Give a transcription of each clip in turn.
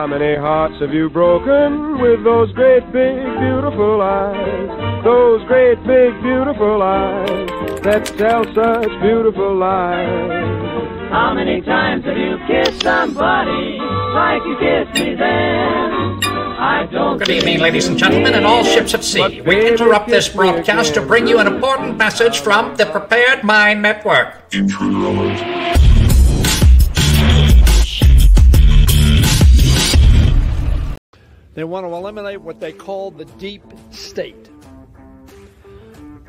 How many hearts have you broken with those great big beautiful eyes? Those great big beautiful eyes that tell such beautiful lies. How many times have you kissed somebody like you kissed me then? I don't. Good evening, ladies and gentlemen, and all ships at sea. We interrupt this broadcast to bring you an important message from the Prepared Mind Network. They want to eliminate what they call the deep state.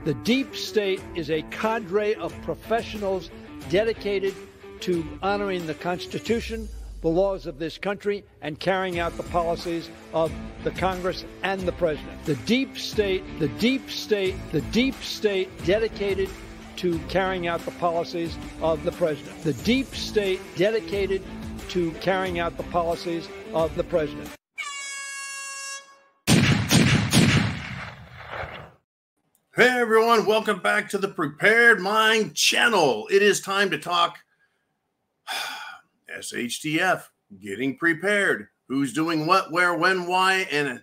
The deep state is a cadre of professionals dedicated to honoring the Constitution, the laws of this country, and carrying out the policies of the Congress and the President. The deep state dedicated to carrying out the policies of the President. The deep state dedicated to carrying out the policies of the President. Hey everyone, welcome back to the Prepared Mind channel. It is time to talk SHTF, getting prepared. Who's doing what, where, when, why, and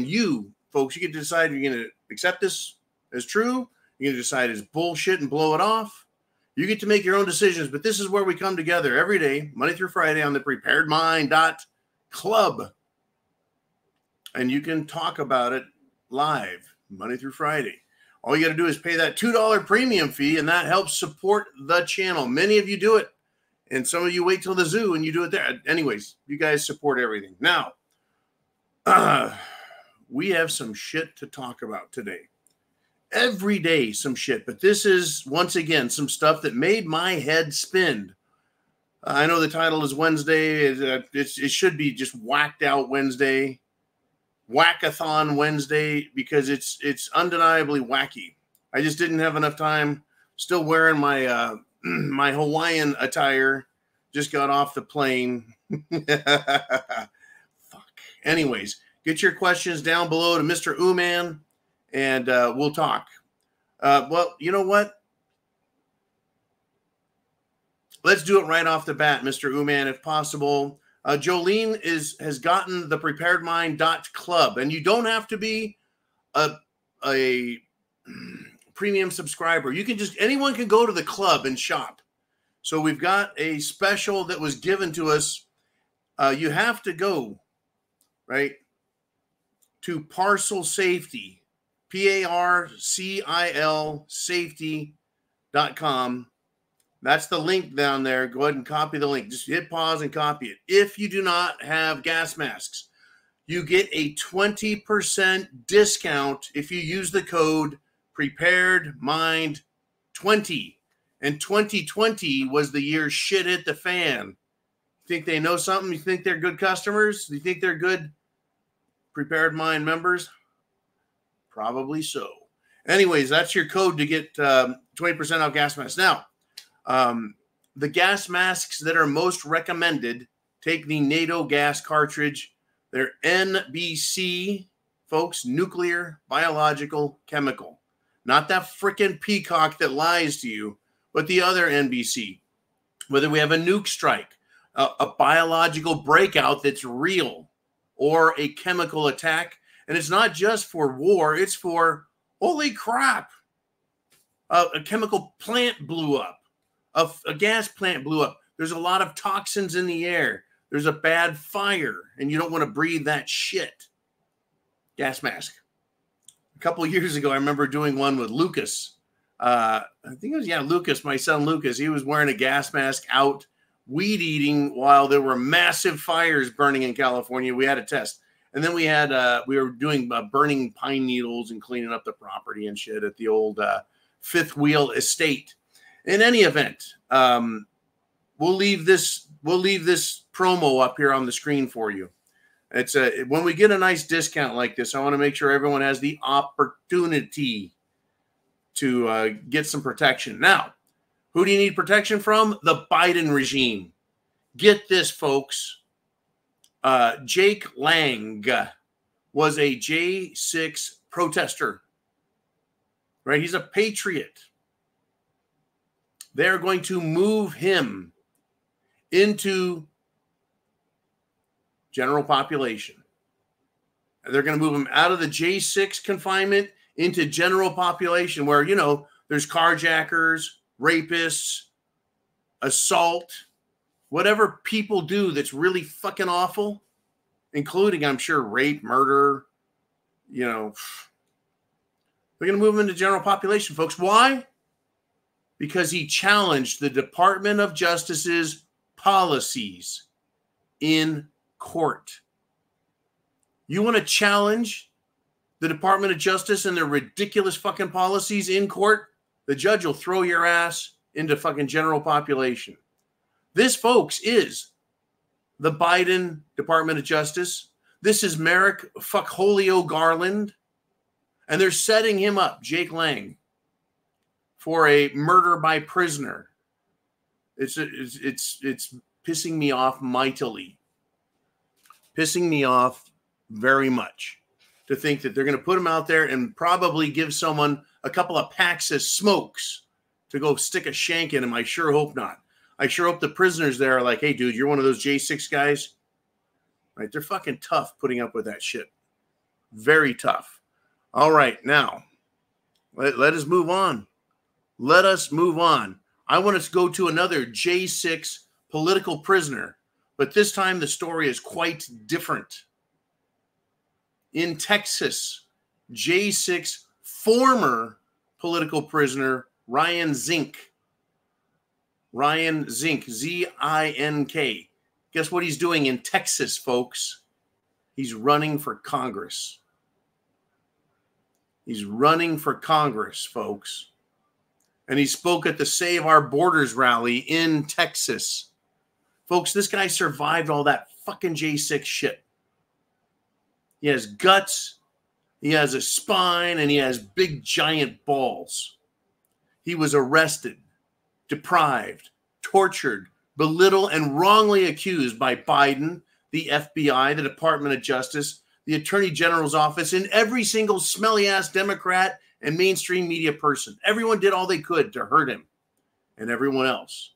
you, folks, you get to decide if you're going to accept this as true, you're going to decide it's bullshit and blow it off. You get to make your own decisions, but this is where we come together every day, Monday through Friday on the preparedmind.club. And you can talk about it live, Monday through Friday. All you got to do is pay that $2 premium fee, and that helps support the channel. Many of you do it, and some of you wait till the zoo and you do it there. Anyways, you guys support everything. Now, we have some shit to talk about today. Every day, some shit. But this is, once again, some stuff that made my head spin. I know the title is Wednesday. It should be just Whacked Out Wednesday. Whackathon Wednesday, because it's undeniably wacky. I just didn't have enough time. Still wearing my my Hawaiian attire. Just got off the plane. Fuck. Anyways, get your questions down below to Mr. Uman, and we'll talk. Well, you know what? Let's do it right off the bat, Mr. Uman, if possible. Jolene has gotten the preparedmind.club, and you don't have to be a premium subscriber. You can just, anyone can go to the club and shop. So we've got a special that was given to us. You have to go, right, to Parcel Safety, PARCIL safety.com. That's the link down there. Go ahead and copy the link. Just hit pause and copy it. If you do not have gas masks, you get a 20% discount if you use the code PreparedMind20. And 2020 was the year shit hit the fan. You think they know something? You think they're good customers? You think they're good Prepared Mind members? Probably so. Anyways, that's your code to get 20% off gas masks. Now, the gas masks that are most recommended, take the NATO gas cartridge. They're NBC, folks, nuclear, biological, chemical. Not that frickin' peacock that lies to you, but the other NBC. Whether we have a nuke strike, a biological breakout that's real, or a chemical attack. And it's not just for war, it's for, holy crap, a chemical plant blew up. A gas plant blew up. There's a lot of toxins in the air. There's a bad fire, and you don't want to breathe that shit. Gas mask. A couple of years ago, I remember doing one with Lucas. I think it was, Lucas, my son Lucas. He was wearing a gas mask out, weed eating while there were massive fires burning in California. We had a test. And then we were doing burning pine needles and cleaning up the property and shit at the old Fifth Wheel Estate. In any event, we'll leave this promo up here on the screen for you. It's when we get a nice discount like this, I want to make sure everyone has the opportunity to get some protection. Now, who do you need protection from? The Biden regime. Get this, folks. Jake Lang was a J6 protester, right? He's a patriot. They're going to move him into general population. And they're going to move them out of the J6 confinement into general population where, you know, there's carjackers, rapists, assault, whatever people do that's really fucking awful, including, I'm sure, rape, murder, you know. They're going to move them into general population, folks. Why? Because he challenged the Department of Justice's policies in court. You want to challenge the Department of Justice and their ridiculous fucking policies in court? The judge will throw your ass into fucking general population. This, folks, is the Biden Department of Justice. This is Merrick Fuckholio Garland. And they're setting him up, Jake Lang, for a murder by prisoner. It's pissing me off mightily. Pissing me off very much to think that they're going to put him out there and probably give someone a couple of packs of smokes to go stick a shank in him. I sure hope not. I sure hope the prisoners there are like, hey, dude, you're one of those J6 guys. Right? They're fucking tough putting up with that shit. Very tough. All right, now, let us move on. Let us move on. I want us to go to another J6 political prisoner, but this time the story is quite different. In Texas, J6 former political prisoner Ryan Zink. Ryan Zink, Z-I-N-K. Guess what he's doing in Texas, folks? He's running for Congress. He's running for Congress, folks. And he spoke at the Save Our Borders rally in Texas. Folks, this guy survived all that fucking J6 shit. He has guts, he has a spine, and he has big, giant balls. He was arrested, deprived, tortured, belittled, and wrongly accused by Biden, the FBI, the Department of Justice, the Attorney General's office, and every single smelly-ass Democrat and mainstream media person. Everyone did all they could to hurt him and everyone else.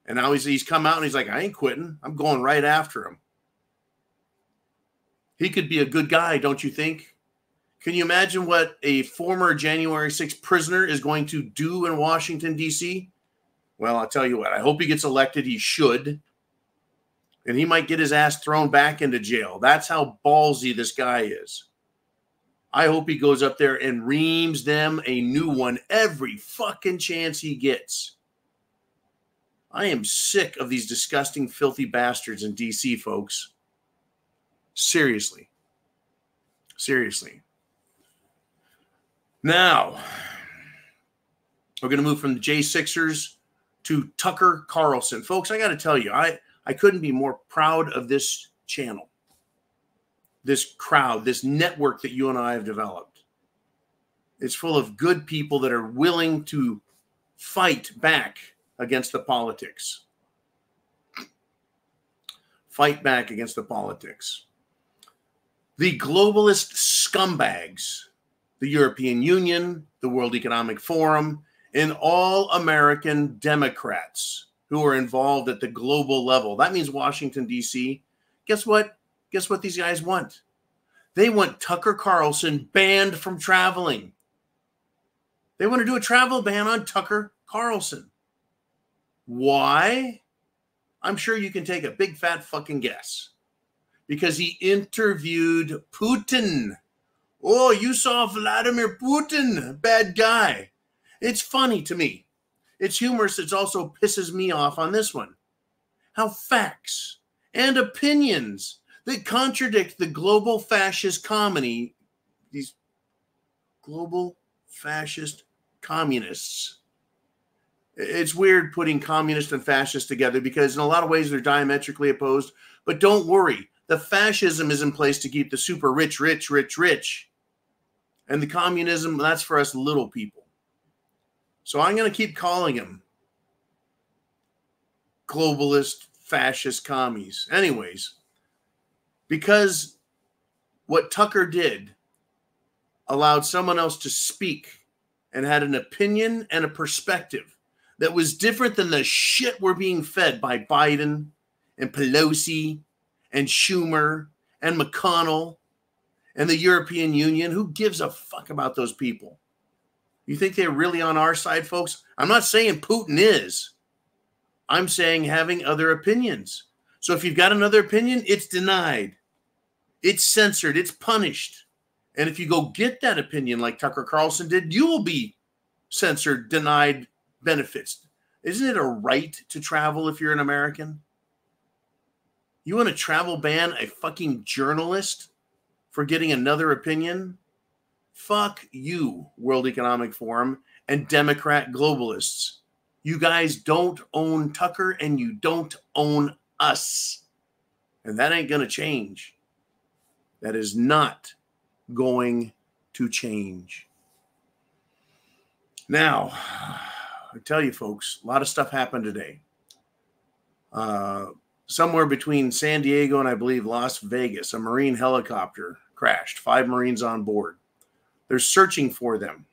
And now he's come out and he's like, I ain't quitting. I'm going right after him. He could be a good guy, don't you think? Can you imagine what a former January 6th prisoner is going to do in Washington, D.C.? Well, I'll tell you what. I hope he gets elected. He should. And he might get his ass thrown back into jail. That's how ballsy this guy is. I hope he goes up there and reams them a new one every fucking chance he gets. I am sick of these disgusting, filthy bastards in D.C., folks. Seriously. Seriously. Now, we're going to move from the J6ers to Tucker Carlson. Folks, I got to tell you, I couldn't be more proud of this channel, this crowd, this network that you and I have developed. It's full of good people that are willing to fight back against the politics. Fight back against the politics. The globalist scumbags, the European Union, the World Economic Forum, and all American Democrats who are involved at the global level. That means Washington, D.C. Guess what? Guess what these guys want? They want Tucker Carlson banned from traveling. They want to do a travel ban on Tucker Carlson. Why? I'm sure you can take a big fat fucking guess. Because he interviewed Putin. Oh, you saw Vladimir Putin, bad guy. It's funny to me. It's humorous. It also pisses me off on this one. How facts and opinions that contradict the global fascist comedy, these global fascist communists. It's weird putting communist and fascist together because in a lot of ways they're diametrically opposed. But don't worry. The fascism is in place to keep the super rich, rich, rich, rich. And the communism, that's for us little people. So I'm going to keep calling him globalist, fascist commies. Anyways, because what Tucker did allowed someone else to speak and had an opinion and a perspective that was different than the shit we're being fed by Biden and Pelosi and Schumer and McConnell and the European Union. Who gives a fuck about those people? You think they're really on our side, folks? I'm not saying Putin is. I'm saying having other opinions. So if you've got another opinion, it's denied. It's censored. It's punished. And if you go get that opinion like Tucker Carlson did, you will be censored, denied benefits. Isn't it a right to travel if you're an American? You want to travel ban a fucking journalist for getting another opinion? Fuck you, World Economic Forum and Democrat globalists. You guys don't own Tucker and you don't own us. And that ain't going to change. That is not going to change. Now, I tell you folks, a lot of stuff happened today. Somewhere between San Diego and I believe Las Vegas, a Marine helicopter crashed. 5 Marines on board. They're searching for them.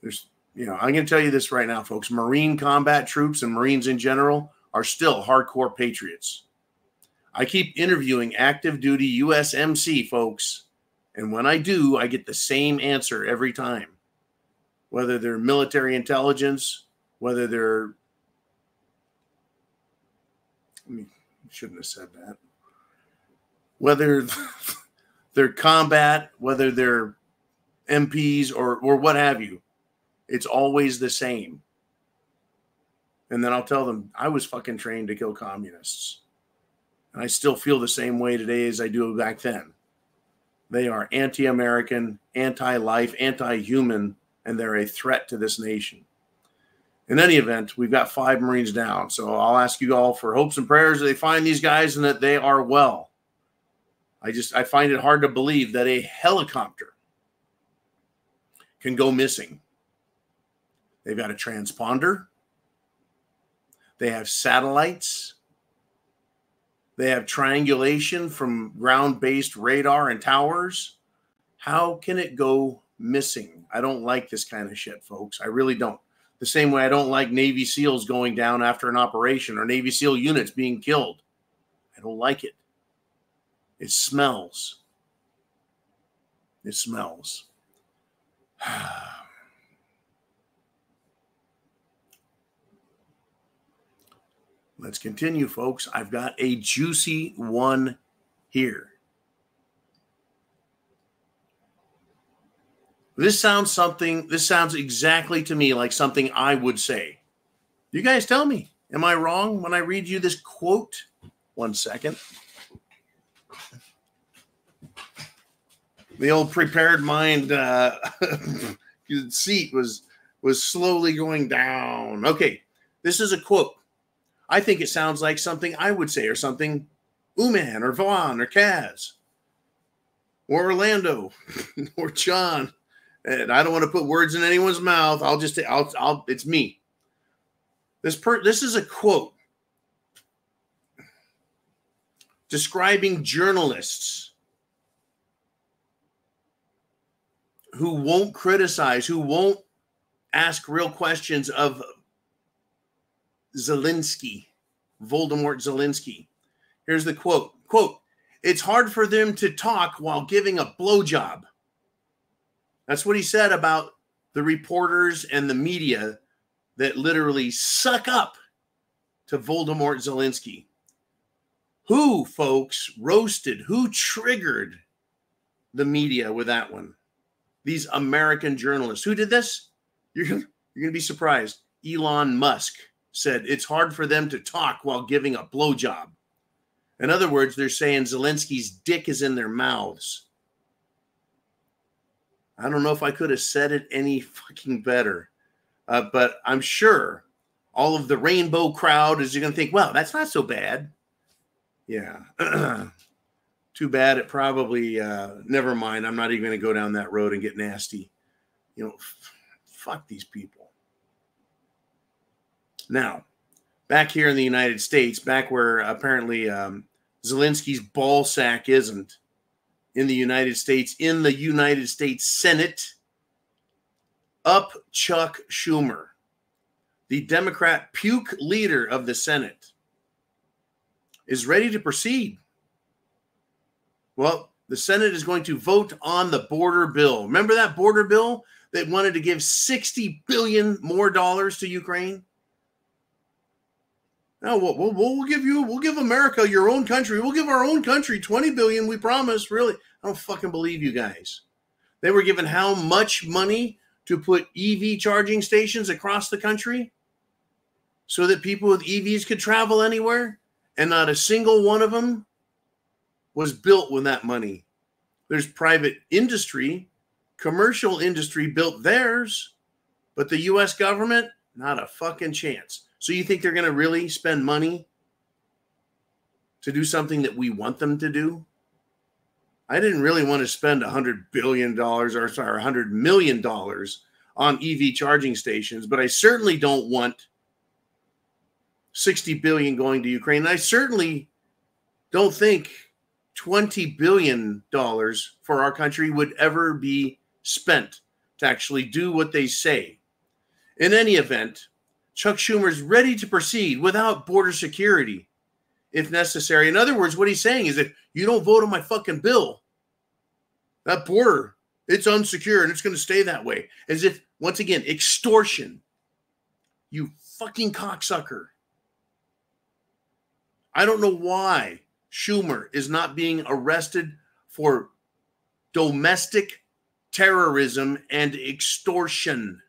I'm going to tell you this right now, folks. Marine combat troops and Marines in general are still hardcore patriots. I keep interviewing active duty USMC folks, and when I do, I get the same answer every time. Whether they're military intelligence, whether they're... I shouldn't have said that. Whether they're combat, whether they're MPs or what have you, it's always the same. And then I'll tell them, I was fucking trained to kill communists. And I still feel the same way today as I do back then. They are anti-American, anti-life, anti-human, and they're a threat to this nation. In any event, we've got 5 Marines down. So I'll ask you all for hopes and prayers that they find these guys and that they are well. I find it hard to believe that a helicopter can go missing. They've got a transponder. They have satellites. They have triangulation from ground-based radar and towers. How can it go missing? I don't like this kind of shit, folks. I really don't. The same way I don't like Navy SEALs going down after an operation or Navy SEAL units being killed. I don't like it. It smells. It smells. Let's continue, folks. I've got a juicy one here. This sounds exactly to me like something I would say. You guys tell me, am I wrong when I read you this quote? 1 second. The old prepared mind seat was slowly going down. Okay, this is a quote. I think it sounds like something I would say, or something Uman or Vaughn or Kaz or Orlando or John. And I don't want to put words in anyone's mouth. It's me. This is a quote describing journalists who won't criticize, who won't ask real questions of Zelensky, Voldemort Zelensky. Here's the quote. Quote, "It's hard for them to talk while giving a blowjob." That's what he said about the reporters and the media that literally suck up to Voldemort Zelensky. Who, folks, roasted, who triggered the media with that one? These American journalists. Who did this? You're going to be surprised. Elon Musk said it's hard for them to talk while giving a blowjob. In other words, they're saying Zelensky's dick is in their mouths. I don't know if I could have said it any fucking better. But I'm sure all of the rainbow crowd is going to think, well, that's not so bad. Yeah. Too bad it probably, never mind. I'm not even going to go down that road and get nasty. You know, fuck these people. Now, back here in the United States, back where apparently Zelensky's ball sack isn't, in the United States Senate, up Chuck Schumer, the Democrat puke leader of the Senate. is ready to proceed. Well, the Senate is going to vote on the border bill. Remember that border bill that wanted to give $60 billion more to Ukraine? No, we'll give America your own country. We'll give our own country $20 billion. We promise. Really, I don't fucking believe you guys. They were given how much money to put EV charging stations across the country so that people with EVs could travel anywhere, and not a single one of them was built with that money. There's private industry, commercial industry built theirs, but the U.S. government, not a fucking chance. So you think they're going to really spend money to do something that we want them to do? I didn't really want to spend $100 billion $100 million on EV charging stations, but I certainly don't want $60 billion going to Ukraine. And I certainly don't think $20 billion for our country would ever be spent to actually do what they say. In any event, Chuck Schumer's ready to proceed without border security if necessary. In other words, what he's saying is, if you don't vote on my fucking bill, that border, it's unsecure and it's going to stay that way. As if, once again, extortion. You fucking cocksucker. I don't know why Schumer is not being arrested for domestic terrorism and extortion.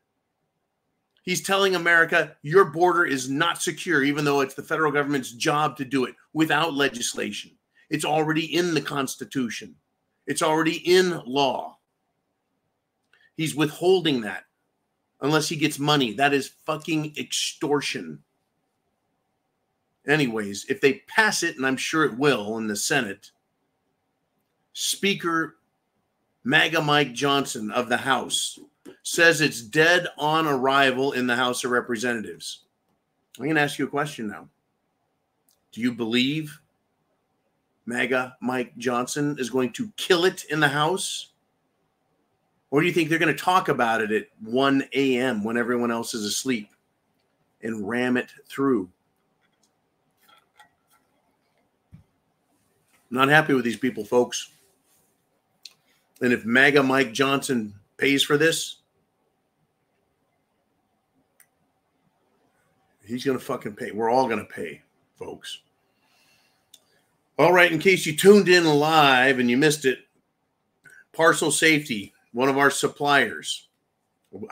He's telling America, your border is not secure, even though it's the federal government's job to do it without legislation. It's already in the Constitution. It's already in law. He's withholding that unless he gets money. That is fucking extortion. Anyways, if they pass it, and I'm sure it will in the Senate, Speaker MAGA Mike Johnson of the House says it's dead on arrival in the House of Representatives. I'm going to ask you a question now. Do you believe MAGA Mike Johnson is going to kill it in the House? Or do you think they're going to talk about it at 1 a.m. when everyone else is asleep and ram it through? I'm not happy with these people, folks. And if MAGA Mike Johnson pays for this, he's going to fucking pay. We're all going to pay, folks. All right, in case you tuned in live and you missed it, Parcel Safety, one of our suppliers.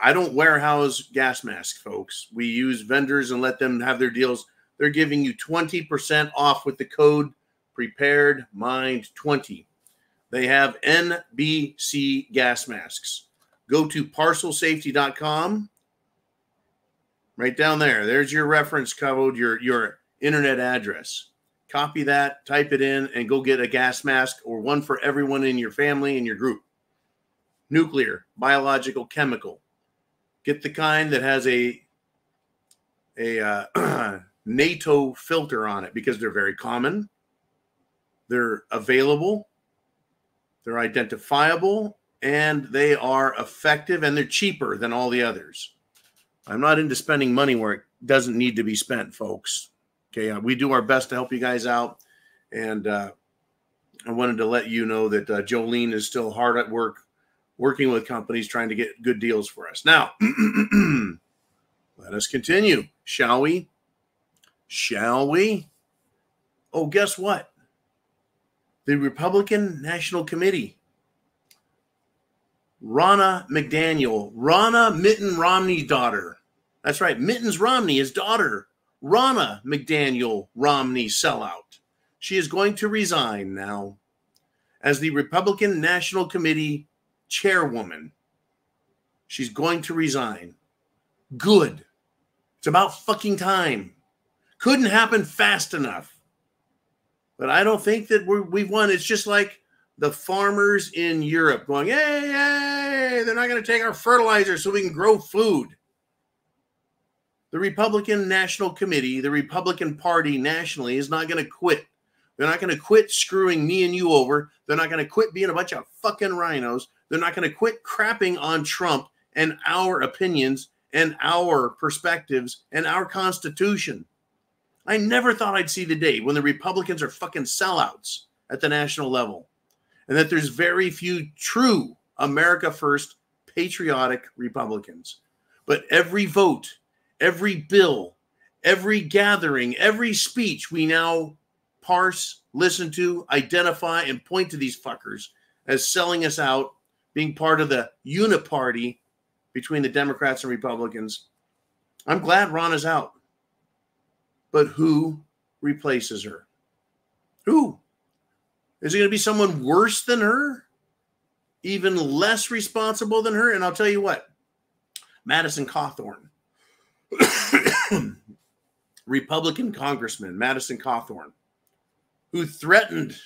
I don't warehouse gas masks, folks. We use vendors and let them have their deals. They're giving you 20% off with the code preparedmind20. They have NBC gas masks. Go to parcelsafety.com. Right down there. There's your reference code, your internet address. Copy that, type it in, and go get a gas mask or one for everyone in your family and your group. Nuclear, biological, chemical. Get the kind that has a NATO filter on it because they're very common. They're available. They're identifiable. And they are effective, and they're cheaper than all the others. I'm not into spending money where it doesn't need to be spent, folks. Okay, we do our best to help you guys out. And I wanted to let you know that Jolene is still hard at work, working with companies trying to get good deals for us. Now, let us continue, shall we? Shall we? Oh, guess what? The Republican National Committee, Ronna McDaniel, Ronna Mitten Romney's daughter. That's right, Mittens Romney, his daughter, Ronna McDaniel Romney sellout. She is going to resign now as the Republican National Committee chairwoman. She's going to resign. Good. It's about fucking time. Couldn't happen fast enough. But I don't think that we've won. It's just like the farmers in Europe going, hey, hey, they're not going to take our fertilizer so we can grow food. The Republican National Committee, the Republican Party nationally, is not going to quit. They're not going to quit screwing me and you over. They're not going to quit being a bunch of fucking rhinos. They're not going to quit crapping on Trump and our opinions and our perspectives and our Constitution. I never thought I'd see the day when the Republicans are fucking sellouts at the national level, and that there's very few true America first patriotic Republicans. But every vote, every bill, every gathering, every speech we now parse, listen to, identify, and point to these fuckers as selling us out, being part of the uniparty between the Democrats and Republicans. I'm glad Rauna's out. But who replaces her? Who? Is it going to be someone worse than her? Even less responsible than her? And I'll tell you what, Madison Cawthorn, Republican Congressman Madison Cawthorn, who threatened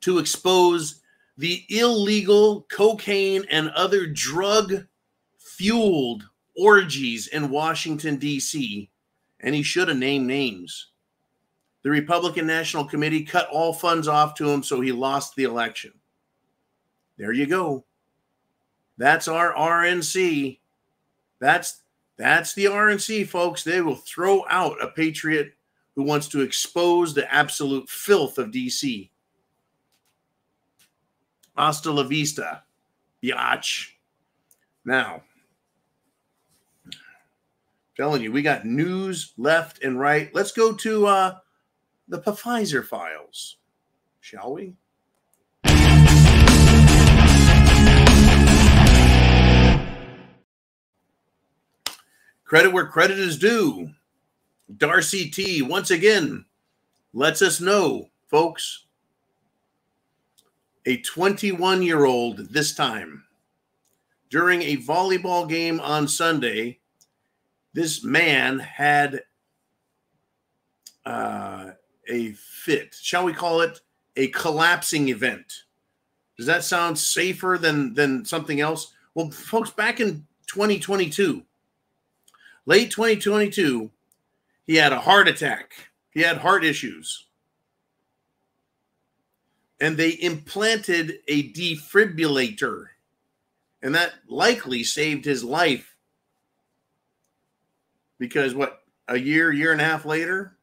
to expose the illegal cocaine and other drug-fueled orgies in Washington, D.C., and he should have named names. The Republican National Committee cut all funds off to him, so he lost the election. There you go. That's our RNC. That's the RNC, folks. They will throw out a patriot who wants to expose the absolute filth of D.C. Hasta la vista, biatch. Now, telling you, we got news left and right. Let's go to the Pfizer files, shall we? Credit where credit is due. Darcy T. once again lets us know, folks, a 21-year-old this time, during a volleyball game on Sunday, this man had a fit. Shall we call it a collapsing event? Does that sound safer than something else? Well, folks, back in 2022, late 2022, he had a heart attack. He had heart issues. And they implanted a defibrillator. And that likely saved his life. Because what, a year and a half later,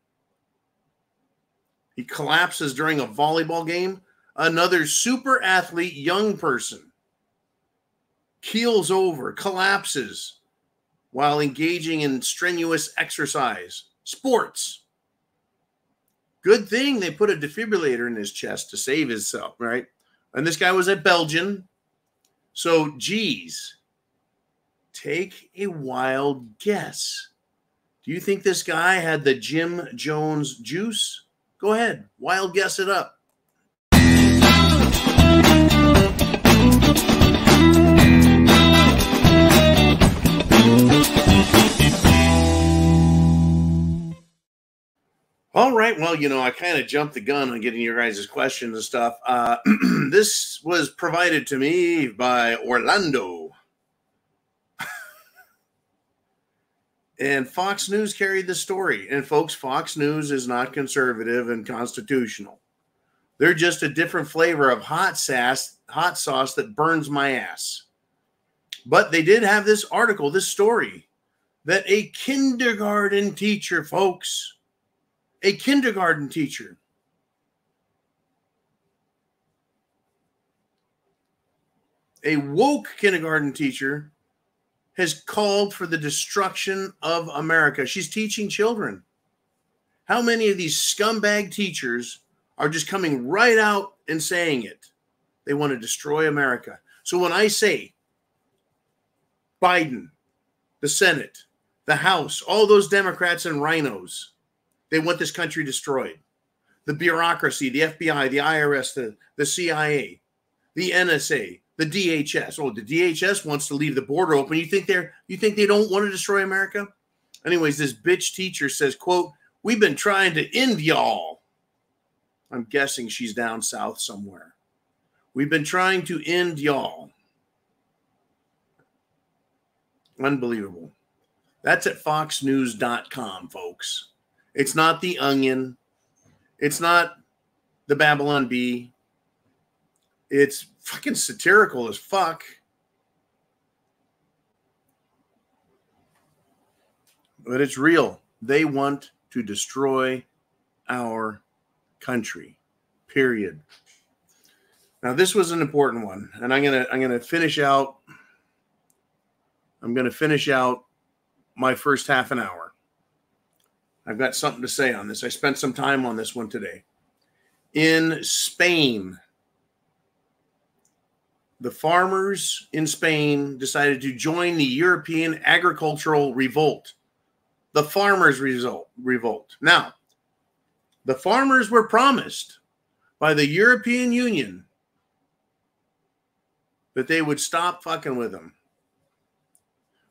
he collapses during a volleyball game. Another super athlete, young person, keels over, collapses while engaging in strenuous exercise, sports. Good thing they put a defibrillator in his chest to save himself, right? And this guy was a Belgian. So, geez, take a wild guess. Do you think this guy had the Jim Jones juice? Go ahead, wild guess it up. All right, well, you know, I kind of jumped the gun on getting your guys' questions and stuff. This was provided to me by Orlando. And Fox News carried the story. And folks, Fox News is not conservative and constitutional. They're just a different flavor of hot sauce that burns my ass. But they did have this article, this story, that a kindergarten teacher, folks, a kindergarten teacher, a woke kindergarten teacher, has called for the destruction of America. She's teaching children. How many of these scumbag teachers are just coming right out and saying it? They want to destroy America. So when I say Biden, the Senate, the House, all those Democrats and rhinos, they want this country destroyed. The bureaucracy, the FBI, the IRS, the CIA, the NSA, the DHS. Oh, the DHS wants to leave the border open. You think they don't want to destroy America? Anyways, this bitch teacher says, quote, "We've been trying to end y'all." I'm guessing she's down south somewhere. "We've been trying to end y'all." Unbelievable. That's at foxnews.com, folks. It's not The Onion. It's not the Babylon Bee. It's fucking satirical as fuck. But it's real. They want to destroy our country, period. Now, this was an important one, and I'm gonna finish out. I'm gonna finish out my first half an hour. I've got something to say on this. I spent some time on this one today. In Spain, the farmers in Spain decided to join the European agricultural revolt. The farmers' revolt. Now, the farmers were promised by the European Union that they would stop fucking with them.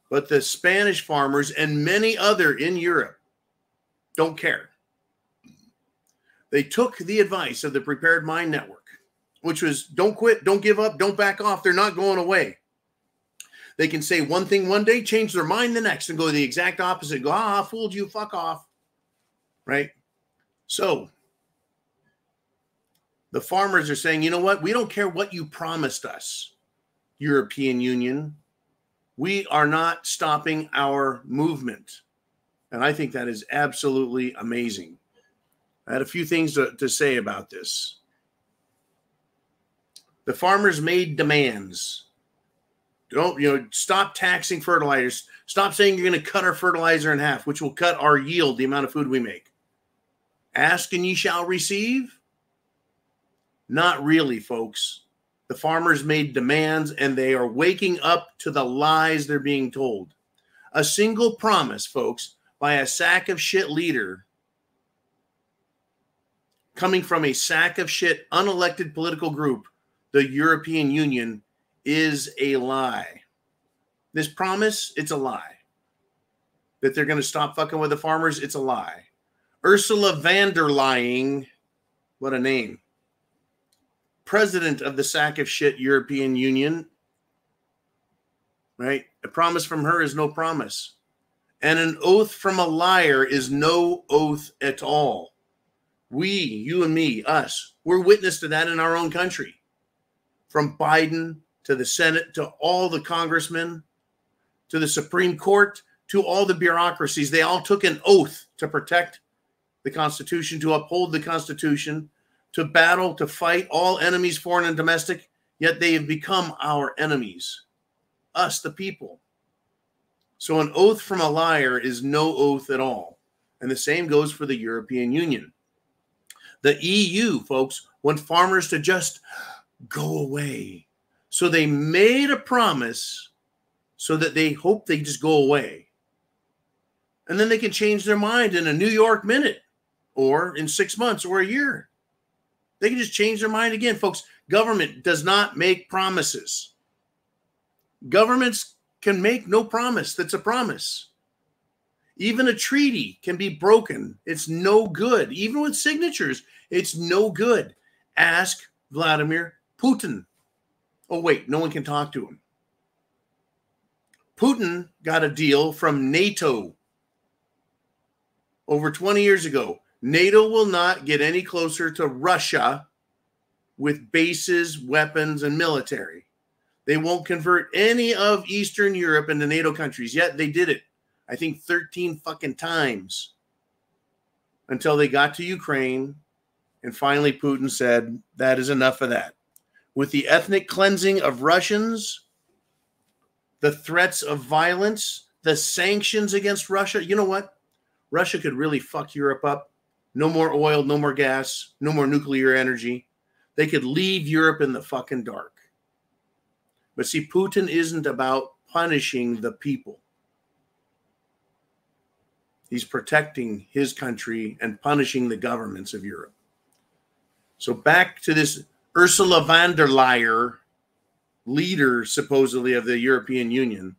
But the Spanish farmers and many other in Europe don't care. They took the advice of the Prepared Mind Network, which was don't quit, don't give up, don't back off. They're not going away. They can say one thing one day, change their mind the next, and go the exact opposite. Go, I fooled you, fuck off. Right? So the farmers are saying, you know what? We don't care what you promised us, European Union. We are not stopping our movement. And I think that is absolutely amazing. I had a few things to say about this. The farmers made demands. Stop taxing fertilizers. Stop saying you're going to cut our fertilizer in half, which will cut our yield, the amount of food we make. Ask and ye shall receive? Not really, folks. The farmers made demands, and they are waking up to the lies they're being told. A single promise, folks, by a sack of shit leader coming from a sack of shit unelected political group, the European Union, is a lie. This promise, it's a lie. That they're going to stop fucking with the farmers, it's a lie. Ursula von der Leyen, what a name. President of the sack of shit European Union, right? A promise from her is no promise. And an oath from a liar is no oath at all. We, you and me, us, we're witness to that in our own country. From Biden to the Senate, to all the congressmen, to the Supreme Court, to all the bureaucracies, they all took an oath to protect the Constitution, to uphold the Constitution, to battle, to fight all enemies, foreign and domestic, yet they have become our enemies, us, the people. So an oath from a liar is no oath at all. And the same goes for the European Union. The EU, folks, want farmers to just go away. So they made a promise so that they hope they just go away. And then they can change their mind in a New York minute or in 6 months or a year. They can just change their mind again. Folks, government does not make promises. Governments can make no promise that's a promise. Even a treaty can be broken. It's no good. Even with signatures, it's no good. Ask Vladimir Putin. Oh, wait, no one can talk to him. Putin got a deal from NATO over 20 years ago. NATO will not get any closer to Russia with bases, weapons, and military. They won't convert any of Eastern Europe into NATO countries. Yet they did it, I think, 13 fucking times until they got to Ukraine. And finally, Putin said, that is enough of that. With the ethnic cleansing of Russians, the threats of violence, the sanctions against Russia, you know what? Russia could really fuck Europe up. No more oil, no more gas, no more nuclear energy. They could leave Europe in the fucking dark. But see, Putin isn't about punishing the people. He's protecting his country and punishing the governments of Europe. So back to this Ursula von der Leyen, leader supposedly of the European Union.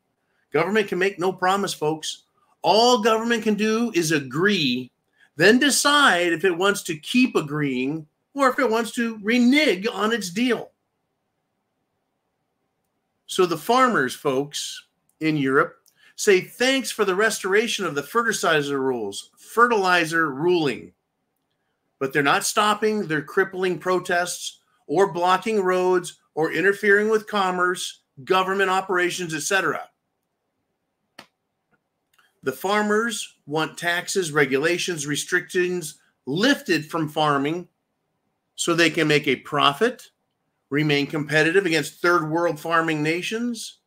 Government can make no promise, folks. All government can do is agree, then decide if it wants to keep agreeing or if it wants to renege on its deal. So the farmers, folks, in Europe say thanks for the restoration of the fertilizer ruling. But they're not stopping their crippling protests or blocking roads or interfering with commerce, government operations, etc. The farmers want taxes, regulations, restrictions lifted from farming so they can make a profit, remain competitive against third world farming nations,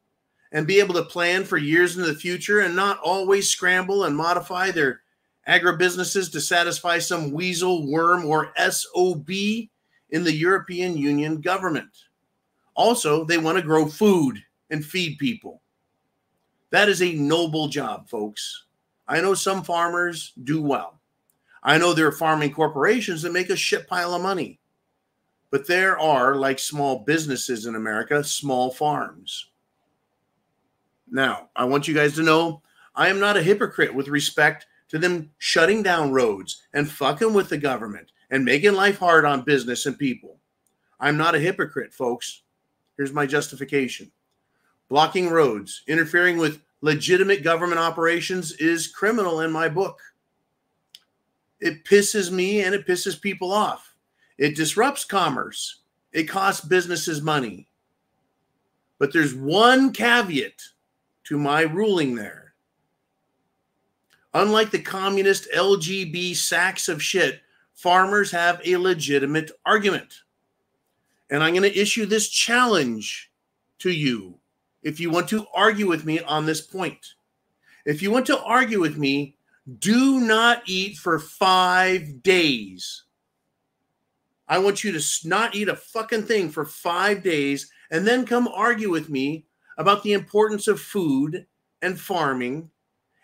and be able to plan for years into the future and not always scramble and modify their agribusinesses to satisfy some weasel, worm, or SOB in the European Union government. Also, they want to grow food and feed people. That is a noble job, folks. I know some farmers do well. I know there are farming corporations that make a shit pile of money. But there are, like small businesses in America, small farms. Now, I want you guys to know I am not a hypocrite with respect to them shutting down roads and fucking with the government and making life hard on business and people. I'm not a hypocrite, folks. Here's my justification. Blocking roads, interfering with legitimate government operations is criminal in my book. It pisses me and it pisses people off. It disrupts commerce. It costs businesses money. But there's one caveat to my ruling there. Unlike the communist LGB sacks of shit, farmers have a legitimate argument. And I'm going to issue this challenge to you if you want to argue with me on this point. If you want to argue with me, do not eat for 5 days. I want you to not eat a fucking thing for 5 days and then come argue with me about the importance of food and farming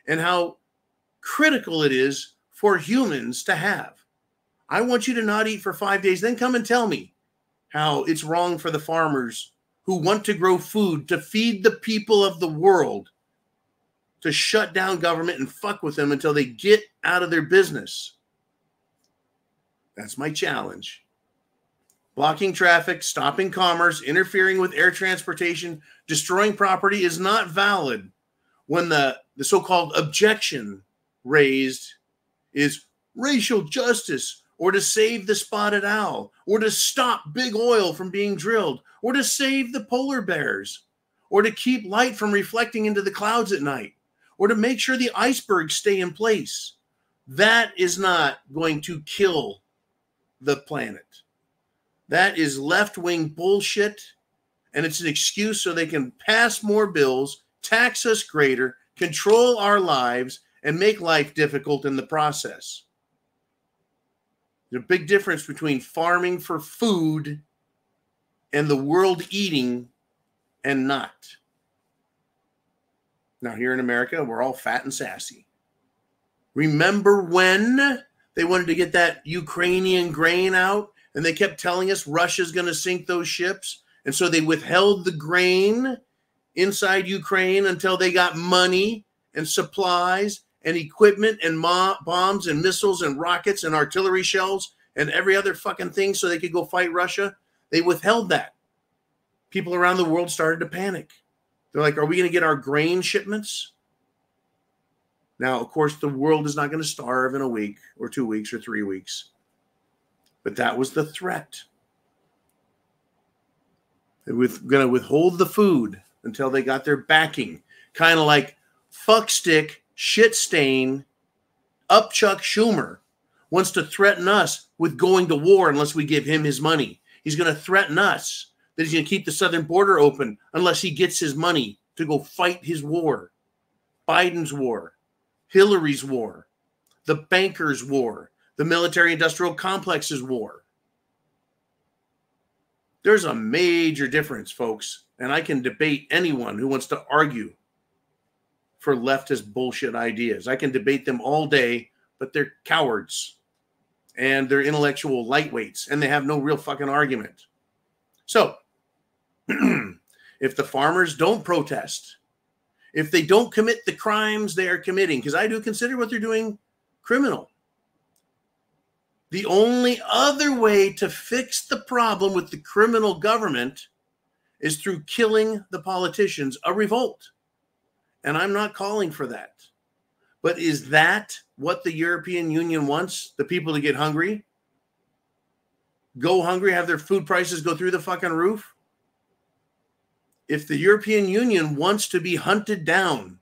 and how critical it is for humans to have. I want you to not eat for 5 days, then come and tell me how it's wrong for the farmers who want to grow food to feed the people of the world to shut down government and fuck with them until they get out of their business. That's my challenge. Blocking traffic, stopping commerce, interfering with air transportation, destroying property is not valid when the so-called objection raised is racial justice, or to save the spotted owl, or to stop big oil from being drilled, or to save the polar bears, or to keep light from reflecting into the clouds at night, or to make sure the icebergs stay in place. That is not going to kill the planet. That is left-wing bullshit, and it's an excuse so they can pass more bills, tax us greater, control our lives, and make life difficult in the process. There's a big difference between farming for food and the world eating and not. Now, here in America, we're all fat and sassy. Remember when they wanted to get that Ukrainian grain out and they kept telling us Russia's going to sink those ships? And so they withheld the grain inside Ukraine until they got money and supplies and equipment and bombs and missiles and rockets and artillery shells and every other fucking thing so they could go fight Russia. They withheld that. People around the world started to panic. They're like, are we going to get our grain shipments? Now, of course, the world is not going to starve in a week or 2 weeks or 3 weeks. But that was the threat. They were going to withhold the food until they got their backing. Kind of like fuckstick, shit stain, upchuck Schumer wants to threaten us with going to war unless we give him his money. He's going to threaten us that he's going to keep the southern border open unless he gets his money to go fight his war. Biden's war, Hillary's war, the bankers' war, the military-industrial complex's war. There's a major difference, folks, and I can debate anyone who wants to argue for leftist bullshit ideas. I can debate them all day, but they're cowards and they're intellectual lightweights and they have no real fucking argument. So, if the farmers don't protest, if they don't commit the crimes they are committing, because I do consider what they're doing criminal, the only other way to fix the problem with the criminal government is through killing the politicians, a revolt. And I'm not calling for that. But is that what the European Union wants? The people to get hungry? Go hungry, have their food prices go through the fucking roof? If the European Union wants to be hunted down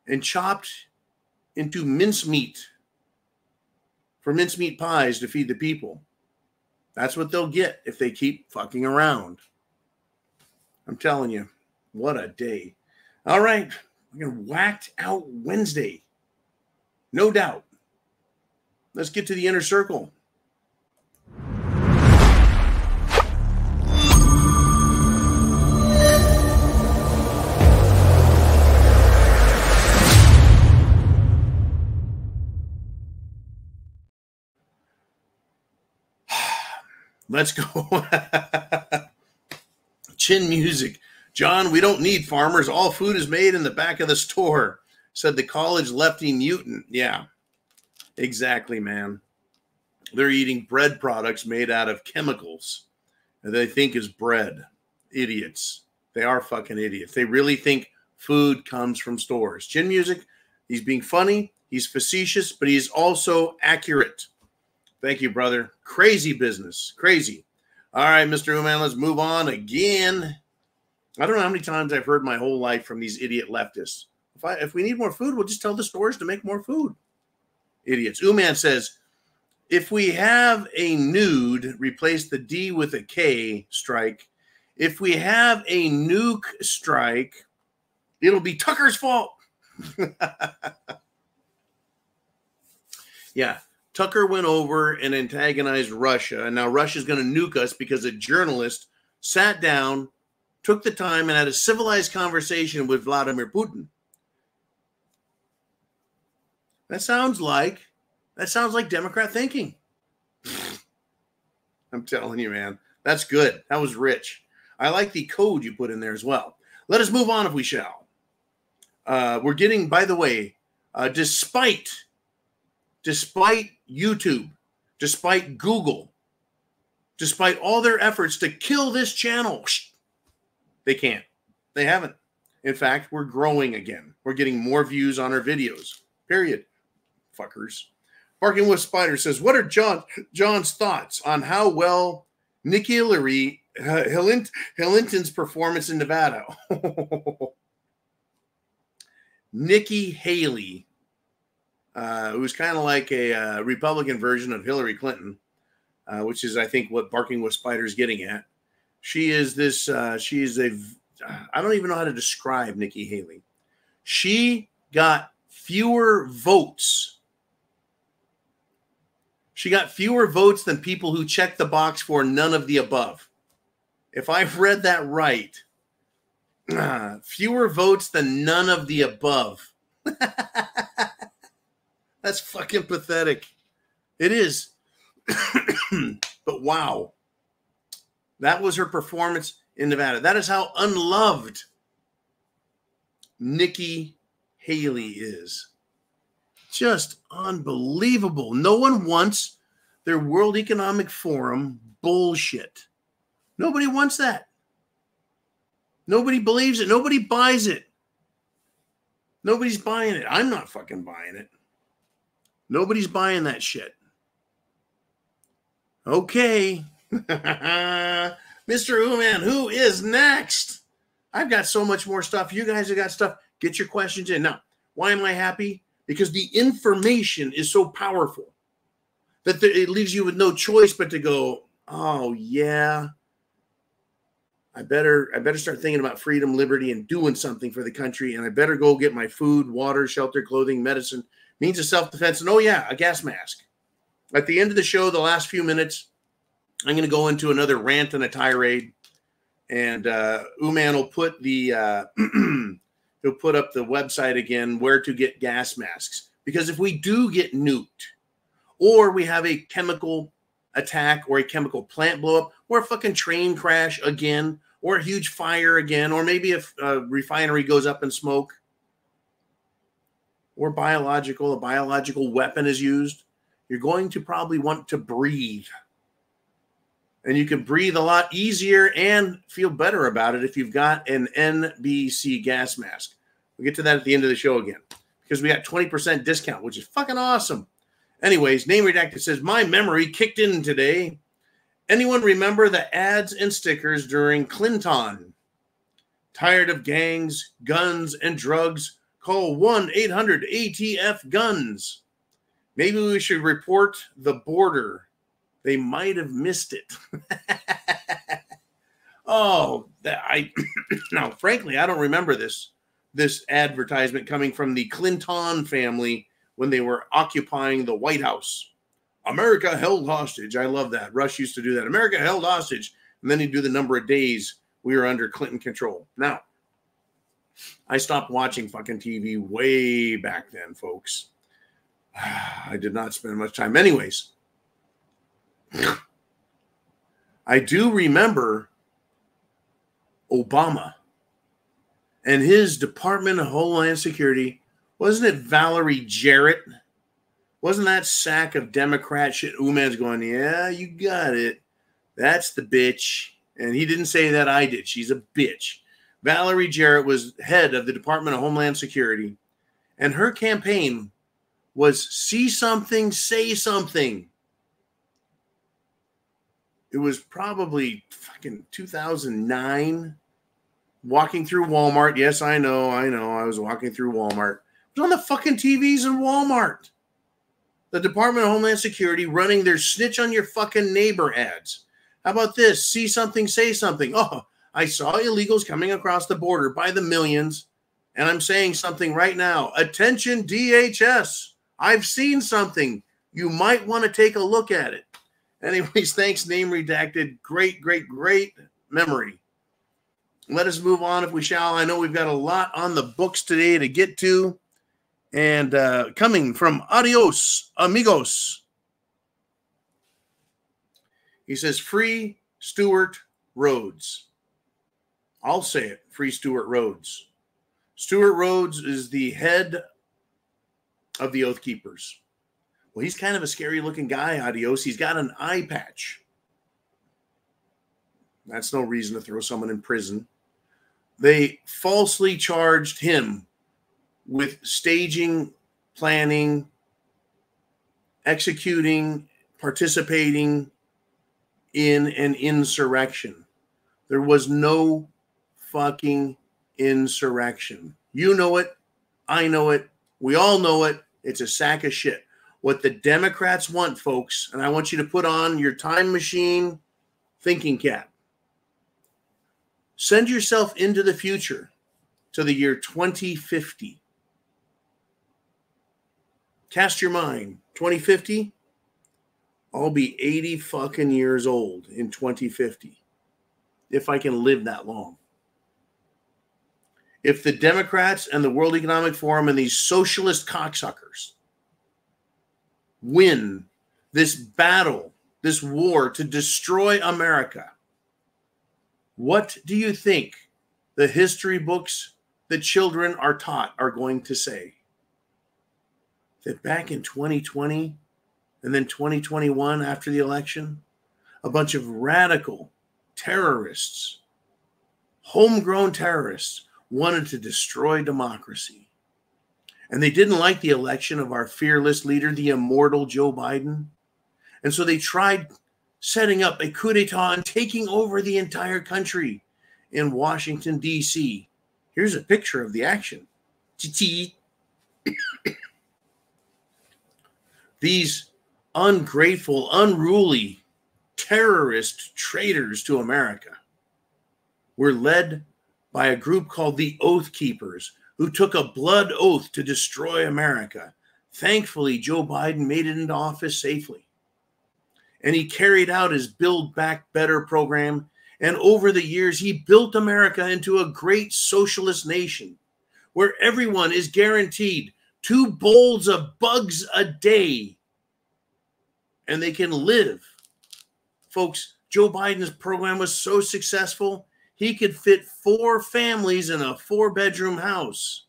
and chopped into mincemeat for mincemeat pies to feed the people. That's what they'll get if they keep fucking around. I'm telling you, what a day. All right, we're going to whacked out Wednesday. No doubt. Let's get to the inner circle. Let's go. Chin music. John, we don't need farmers. All food is made in the back of the store, said the college lefty mutant. Yeah, exactly, man. They're eating bread products made out of chemicals that they think is bread. Idiots. They are fucking idiots. They really think food comes from stores. Chin music, he's being funny, he's facetious, but he's also accurate. Thank you, brother. Crazy business. Crazy. All right, Mr. Uman, let's move on again. I don't know how many times I've heard my whole life from these idiot leftists. If we need more food, we'll just tell the stores to make more food. Idiots. Uman says, if we have a nude, replace the D with a K strike. If we have a nuke strike, it'll be Tucker's fault. Yeah. Tucker went over and antagonized Russia, and now Russia's going to nuke us because a journalist sat down, took the time, and had a civilized conversation with Vladimir Putin. That sounds like Democrat thinking. I'm telling you, man. That's good. That was rich. I like the code you put in there as well. Let us move on if we shall. We're getting, by the way, despite YouTube, despite Google, despite all their efforts to kill this channel, they can't. They haven't. In fact, we're growing again. We're getting more views on our videos. Period. Fuckers. Barking with Spider says, what are John's thoughts on how well Nikki Hallenton's performance in Nevada? Nikki Haley, who's kind of like a Republican version of Hillary Clinton, which is, I think, what Barking with Spider is getting at. She is this, I don't even know how to describe Nikki Haley. She got fewer votes. She got fewer votes than people who checked the box for none of the above. If I've read that right, fewer votes than none of the above. That's fucking pathetic. It is. But wow. That was her performance in Nevada. That is how unloved Nikki Haley is. Just unbelievable. No one wants their World Economic Forum bullshit. Nobody wants that. Nobody believes it. Nobody buys it. Nobody's buying it. I'm not fucking buying it. Nobody's buying that shit. Okay. Mr. Uman, who is next? I've got so much more stuff. You guys have got stuff. Get your questions in. Now, why am I happy? Because the information is so powerful that it leaves you with no choice but to go, oh, yeah, I better start thinking about freedom, liberty, and doing something for the country, and I better go get my food, water, shelter, clothing, medicine, means of self-defense, and, oh, yeah, a gas mask. At the end of the show, the last few minutes, I'm going to go into another rant and a tirade, and Uman will put the he'll put up the website again, where to get gas masks. Because if we do get nuked, or we have a chemical attack, or a chemical plant blow up, or a fucking train crash again, or a huge fire again, or maybe if a refinery goes up in smoke, or a biological weapon is used, you're going to probably want to breathe. And you can breathe a lot easier and feel better about it if you've got an NBC gas mask. We'll get to that at the end of the show again, because we got 20% discount, which is fucking awesome. Anyways, Name Redacted says, my memory kicked in today. Anyone remember the ads and stickers during Clinton? Tired of gangs, guns, and drugs Call 1-800-ATF-GUNS. Maybe we should report the border. They might have missed it. Now, frankly, I don't remember this advertisement coming from the Clinton family when they were occupying the White House. America held hostage. I love that. Rush used to do that. America held hostage. And then he'd do the number of days we were under Clinton control. Now, I stopped watching fucking TV way back then, folks. I did not spend much time. Anyways, I do remember Obama and his Department of Homeland Security. Wasn't it Valerie Jarrett? Wasn't that sack of Democrat shit? Uman's going, yeah, you got it. That's the bitch. And he didn't say that, I did. She's a bitch. Valerie Jarrett was head of the Department of Homeland Security, and her campaign was see something, say something. It was probably fucking 2009. Walking through Walmart. Yes, I know. I was walking through Walmart. It was on the fucking TVs in Walmart. The Department of Homeland Security running their snitch on your fucking neighbor ads. How about this? See something, say something. Oh, I saw illegals coming across the border by the millions, and I'm saying something right now. Attention, DHS. I've seen something. You might want to take a look at it. Anyways, thanks, name redacted. Great, great, great memory. Let us move on if we shall. I know we've got a lot on the books today to get to. And coming from Adios, Amigos. He says, free Stuart Rhodes. I'll say it, free Stuart Rhodes. Stuart Rhodes is the head of the Oath Keepers. Well, he's kind of a scary-looking guy, Adios. He's got an eye patch. That's no reason to throw someone in prison. They falsely charged him with staging, planning, executing, participating in an insurrection. There was no fucking insurrection. You know it. I know it. We all know it. It's a sack of shit. What the Democrats want, folks, and I want you to put on your time machine thinking cap. Send yourself into the future to the year 2050. Cast your mind. 2050, I'll be 80 fucking years old in 2050. If I can live that long. If the Democrats and the World Economic Forum and these socialist cocksuckers win this battle, this war to destroy America, what do you think the history books the children are taught are going to say? That back in 2020 and then 2021 after the election, a bunch of radical terrorists, homegrown terrorists, wanted to destroy democracy. And they didn't like the election of our fearless leader, the immortal Joe Biden. And so they tried setting up a coup d'etat and taking over the entire country in Washington, D.C. Here's a picture of the action. These ungrateful, unruly, terrorist traitors to America were led by a group called the Oath Keepers, who took a blood oath to destroy America. Thankfully, Joe Biden made it into office safely. And he carried out his Build Back Better program. And over the years, he built America into a great socialist nation where everyone is guaranteed 2 bowls of bugs a day. And they can live. Folks, Joe Biden's program was so successful, he could fit 4 families in a 4-bedroom house.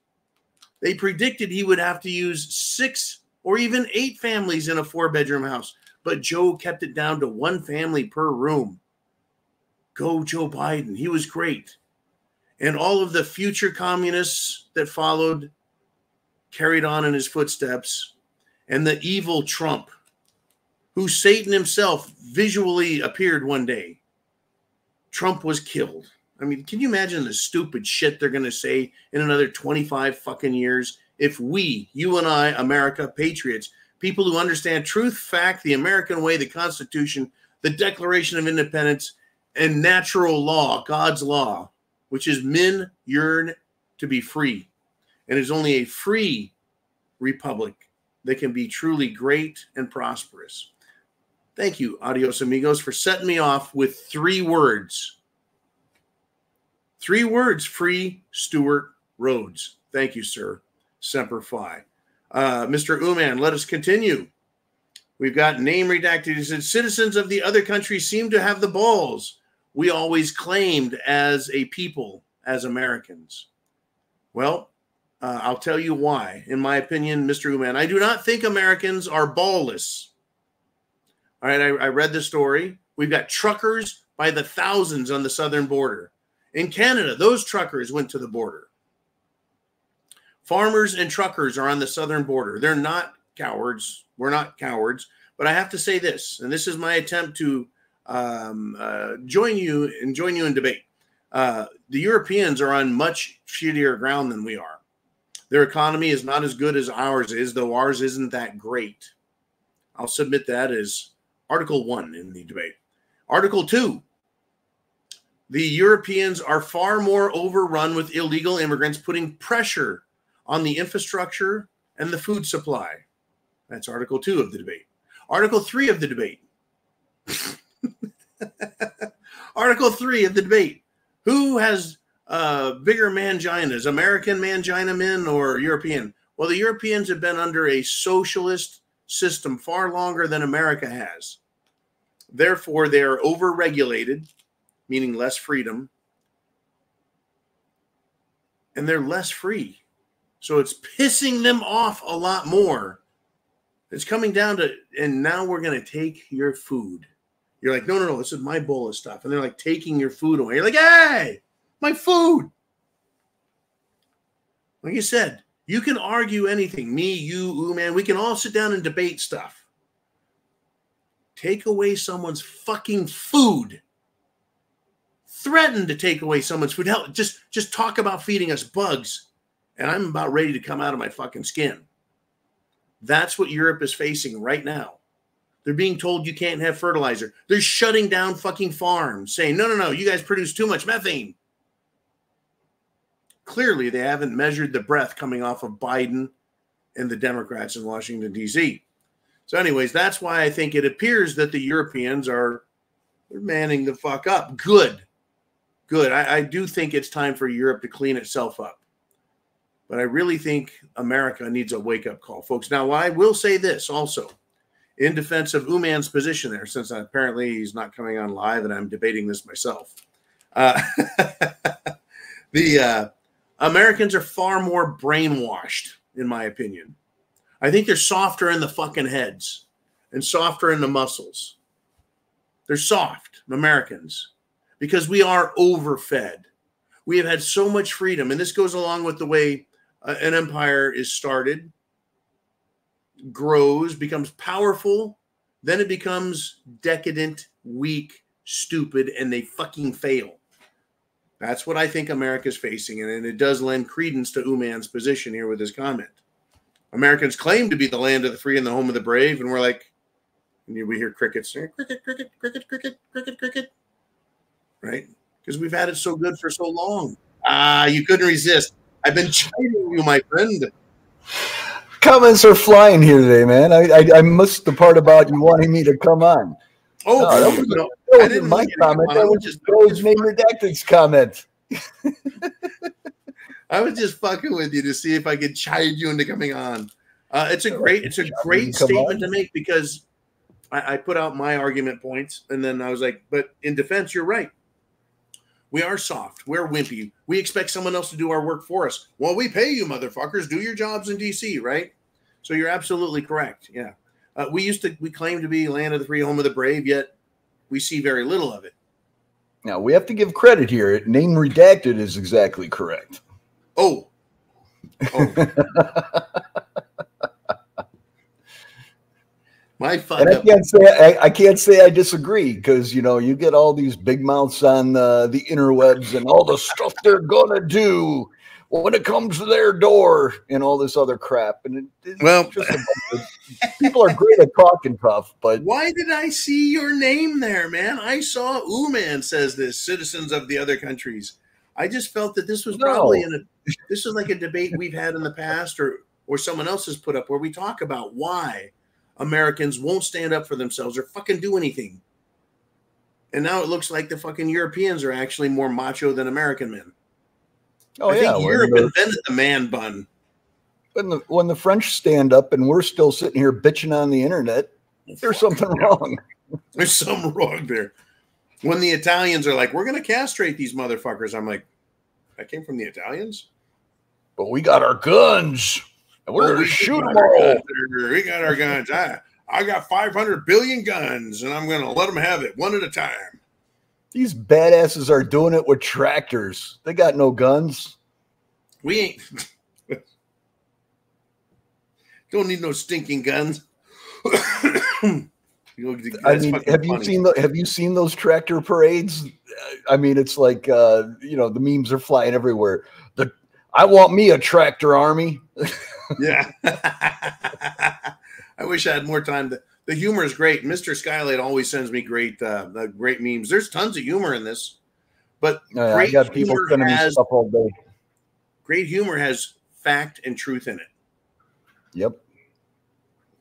They predicted he would have to use 6 or even 8 families in a 4-bedroom house. But Joe kept it down to 1 family per room. Go Joe Biden. He was great. And all of the future communists that followed carried on in his footsteps. And the evil Trump, who Satan himself visually appeared one day. Trump was killed. I mean, can you imagine the stupid shit they're going to say in another 25 fucking years if we, you and I, America, patriots, people who understand truth, fact, the American way, the Constitution, the Declaration of Independence, and natural law, God's law, which is men yearn to be free. And it's only a free republic that can be truly great and prosperous. Thank you, Adios Amigos, for setting me off with 3 words. 3 words, free Stuart Rhodes. Thank you, sir. Semper Fi. Mr. Uman, let us continue. We've got name redacted. He said, citizens of the other countries seem to have the balls we always claimed as a people, as Americans. Well, I'll tell you why. In my opinion, Mr. Uman, I do not think Americans are ballless. All right, I read the story. We've got truckers by the thousands on the southern border. In Canada, those truckers went to the border. Farmers and truckers are on the southern border. They're not cowards. We're not cowards. But I have to say this, and this is my attempt to join you in debate. The Europeans are on much shittier ground than we are. Their economy is not as good as ours is, though ours isn't that great. I'll submit that as Article 1 in the debate. Article 2. The Europeans are far more overrun with illegal immigrants, putting pressure on the infrastructure and the food supply. That's Article 2 of the debate. Article 3 of the debate. Article 3 of the debate. Who has bigger manginas, American mangina men or European? Well, the Europeans have been under a socialist system far longer than America has. Therefore, they are overregulated, meaning less freedom, and they're less free. So it's pissing them off a lot more. It's coming down to, and now we're going to take your food. You're like, no, this is my bowl of stuff. And they're like taking your food away. You're like, hey, my food. Like you said, you can argue anything. Me, you, man, we can all sit down and debate stuff. Take away someone's fucking food. Threaten to take away someone's food. Hell, just talk about feeding us bugs, and I'm about ready to come out of my fucking skin. That's what Europe is facing right now. They're being told you can't have fertilizer. They're shutting down fucking farms, saying, no, you guys produce too much methane. Clearly, they haven't measured the breath coming off of Biden and the Democrats in Washington, D.C. So anyways, that's why I think it appears that the Europeans they're manning the fuck up. Good. I do think it's time for Europe to clean itself up. But I really think America needs a wake-up call, folks. Now, I will say this also, in defense of Uman's position there, since apparently he's not coming on live and I'm debating this myself. The Americans are far more brainwashed, in my opinion. I think they're softer in the fucking heads and softer in the muscles. They're soft, Americans, because we are overfed. We have had so much freedom, and this goes along with the way an empire is started, grows, becomes powerful, then it becomes decadent, weak, stupid, and they fucking fail. That's what I think America's facing, and it does lend credence to Uman's position here with his comment. Americans claim to be the land of the free and the home of the brave, and we're like, and we hear crickets, cricket, cricket, cricket, cricket, cricket, cricket, right? Because we've had it so good for so long. You couldn't resist. I've been chiding you, my friend. Comments are flying here today, man. I missed the part about you wanting me to come on. Oh, that wasn't my comment. That was Name Redacted's comment. I was just fucking with you to see if I could chide you into coming on. It's a great statement to make, because I put out my argument points, and then I was like, but in defense, you're right. We are soft. We're wimpy. We expect someone else to do our work for us. Well, we pay you, motherfuckers. Do your jobs in D.C., right? So you're absolutely correct. Yeah. We claim to be land of the free, home of the brave, yet we see very little of it. Now, we have to give credit here. Name Redacted is exactly correct. Oh. My fuck And up. I can't say I disagree, because you get all these big mouths on the interwebs and all the stuff they're gonna do when it comes to their door and all this other crap. And it's just people are great at talking tough, but why did I see your name there, man? I saw Uman says this, citizens of the other countries. I just felt that this was probably this is like a debate we've had in the past, or someone else has put up, where we talk about why Americans won't stand up for themselves or fucking do anything. And now it looks like the fucking Europeans are actually more macho than American men. I think Europe invented the man bun. When the French stand up and we're still sitting here bitching on the internet, there's something wrong. There's something wrong there. When the Italians are like, we're going to castrate these motherfuckers, I'm like, that came from the Italians? But we got our guns. And we're going to shoot them all. We got our guns. I got 500 billion guns, and I'm going to let them have it one at a time. These badasses are doing it with tractors. They got no guns. We ain't. Don't need no stinking guns. I mean, have you seen those tractor parades? I mean, it's like the memes are flying everywhere. I want me a tractor army. Yeah. I wish I had more time. The humor is great. Mr. Skylight always sends me great memes. There's tons of humor in this, but I got people sending me stuff all day. Great humor has fact and truth in it. Yep.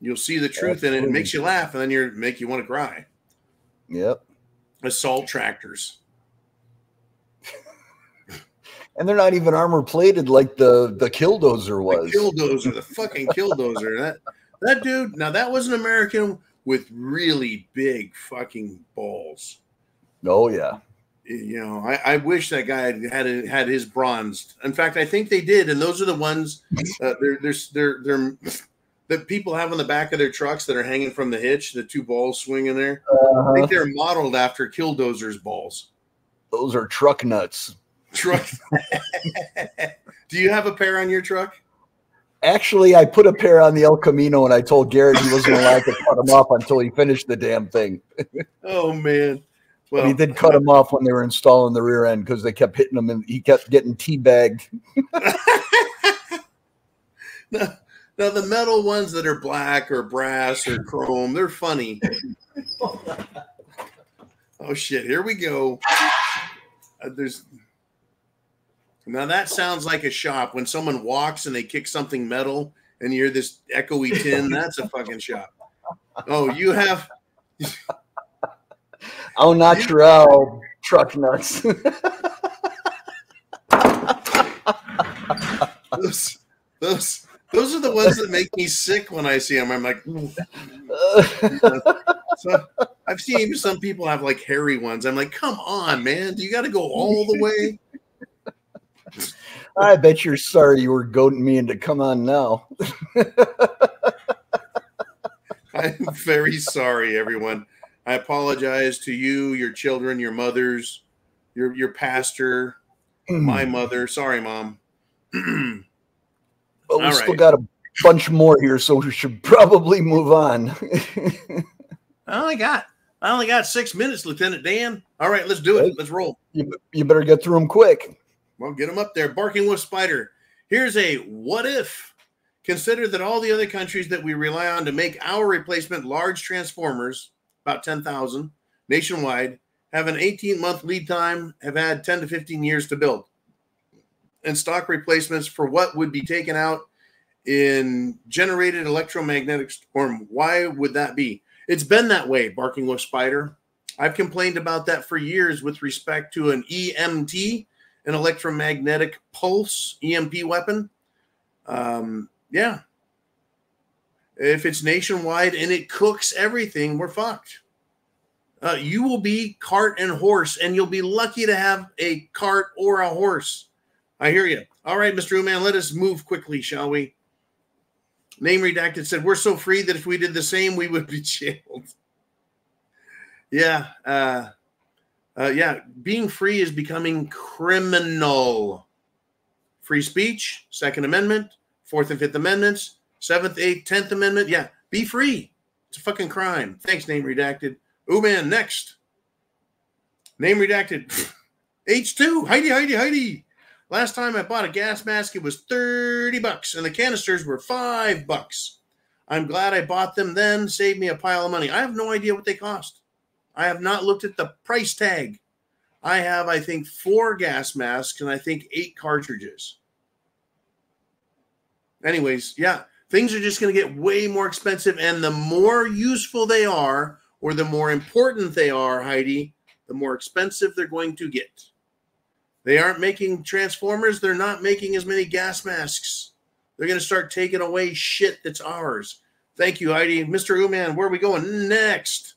You'll see the truth in it. It makes you laugh, and then make you want to cry. Yep. Assault tractors. And they're not even armor plated like the Killdozer was. The fucking Killdozer. That dude, now that was an American with really big fucking balls. Oh, yeah. I wish that guy had his bronzed. In fact, I think they did, and those are the ones they're that people have on the back of their trucks that are hanging from the hitch, the two balls swinging there. I think they're modeled after Killdozer's balls. Those are truck nuts. Truck. Do you have a pair on your truck? Actually, I put a pair on the El Camino, and I told Garrett he wasn't allowed to cut them off until he finished the damn thing. Oh, man. Well, but he did cut them off when they were installing the rear end because they kept hitting him, and he kept getting teabagged. Now, the metal ones that are black or brass or chrome, they're funny. Oh, shit. Here we go. Now, that sounds like a shop. When someone walks and they kick something metal and you hear this echoey tin, that's a fucking shop. Oh, you have... Au natural truck nuts. Those are the ones that make me sick when I see them. I'm like, so I've seen some people have like hairy ones. I'm like, come on, man. Do you got to go all the way? I bet you're sorry you were goading me into come on now. I'm very sorry, everyone. I apologize to you, your children, your mothers, your pastor, my mother. Sorry, Mom. But we still got a bunch more here, so we should probably move on. I only got 6 minutes, Lieutenant Dan. All right, let's do it. Let's roll. You better get through them quick. Well, get them up there. Barking Wolf Spider. Here's a what if. Consider that all the other countries that we rely on to make our replacement large transformers, about 10,000 nationwide, have an 18-month lead time, have had 10 to 15 years to build. And stock replacements for what would be taken out in generated electromagnetic storm. Why would that be? It's been that way, Barking Wolf Spider. I've complained about that for years with respect to an EMT, an electromagnetic pulse EMP weapon. Yeah. If it's nationwide and it cooks everything, we're fucked. You will be cart and horse, and you'll be lucky to have a cart or a horse. I hear you. All right, Mr. Uman, let us move quickly, shall we? Name Redacted said, we're so free that if we did the same, we would be jailed. Yeah. Being free is becoming criminal. Free speech, Second Amendment, Fourth and Fifth Amendments, Seventh, Eighth, 10th Amendment. Yeah, be free. It's a fucking crime. Thanks, name redacted. Ooh, man, next. Name redacted. H2. Heidi. Last time I bought a gas mask, it was $30, and the canisters were $5. I'm glad I bought them then. Saved me a pile of money. I have no idea what they cost. I have not looked at the price tag. I have, I think, 4 gas masks and I think 8 cartridges. Anyways, yeah, things are just going to get way more expensive, and the more useful they are, or the more important they are, Heidi, the more expensive they're going to get. They aren't making Transformers. They're not making as many gas masks. They're going to start taking away shit that's ours. Thank you, Heidi. Mr. Uman, where are we going next?